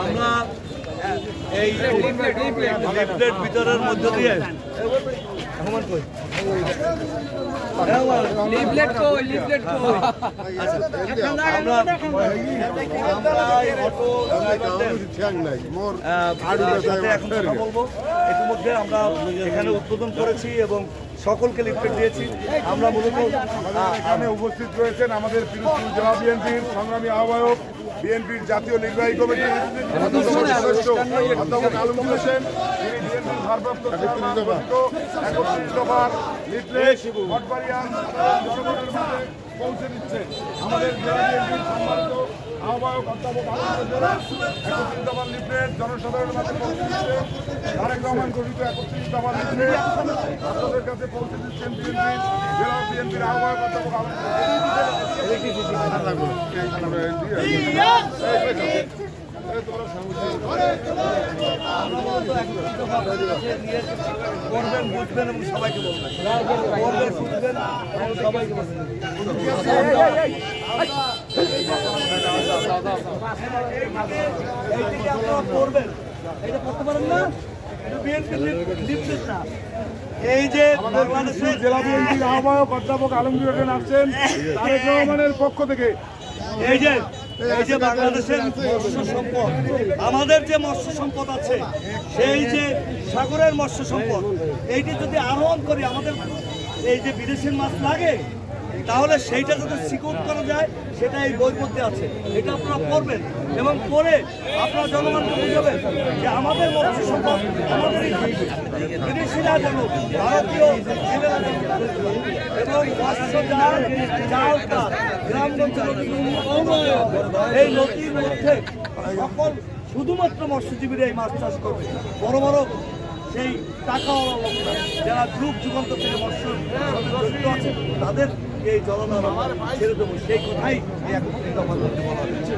আমরা এই লিফলেট বিতরণের মধ্য দিয়ে ইতিমধ্যে আমরা এখানে উদ্বোধন করেছি এবং সকলকে লিফলেট দিয়েছি। আমরা মূলত এখানে উপস্থিত রয়েছেন আমাদের পিরোজপুর জেলা বিএনপির সংগ্রামী আহ্বায়ক, বিএনপির জাতীয় নির্বাহী কমিটির সদস্য অধ্যাপক আলমগীর হোসেন, তিনি বিএনপির ভারপ্রাপ্ত চেয়ারম্যান, 31 দফার লিফলেট ভটবাড়িয়া জনগণের মাঝে পৌঁছে দিচ্ছে। আমাদের জেলা বিএনপির সম্মানিত আহ্বায়ক অধ্যাপক আলমগীর হোসেন 31 দফার লিফলেট জনসাধারণের মাঝে পৌঁছে দিচ্ছে। তারেক রহমান ঘোষিত 31 দফার লিফলেট আপনাদের কাছে পৌঁছে দিচ্ছেন জেলা বিএনপির আহ্বায়ক অধ্যাপক করবেন, বুঝবেন এবং সবাইকে বলবেন, করবেন, বুঝবেন এবং সবাইকে বলবেন। আপনারা করবেন, এটা করতে পারেন না, বিএনপি লিফলেট না। এই যে বাংলাদেশের জেলা বিএনপির আহ্বায়ক অধ্যাপক আলমগীর হোসেন আসছেন তারেক রহমানের পক্ষ থেকে। এই যে বাংলাদেশের মৎস্য সম্পদ, আমাদের যে মৎস্য সম্পদ আছে, সেই যে সাগরের মৎস্য সম্পদ, এইটি যদি আহরণ করি, আমাদের এই যে বিদেশের মাছ লাগে, তাহলে সেইটা যদি সিকিউর করা যায়, সেটা এই বইয়ের মধ্যে আছে। এটা আপনারা করবেন এবং করে আপনারা জনগণকে বুঝাবেন যে আমাদের মৎস্য সম্পদ আমাদেরই থাকবে, বিদেশিরা যেন ভারতীয় এবং মৎস্য জাল কাজ, গ্রামগঞ্জ এই নদীর মধ্যে সকল শুধুমাত্র মৎস্যজীবীরা এই মাছ চাষ করবে। বড় বড় সেই টাকাওয়ালা লোকরা যারা যুগ যুগান্ত থেকে মৎস্য জড়িত আছে, তাদের এই জলধার ছেড়ে দেবো, সেই কথাই এই 31 দফা বলা হয়েছে।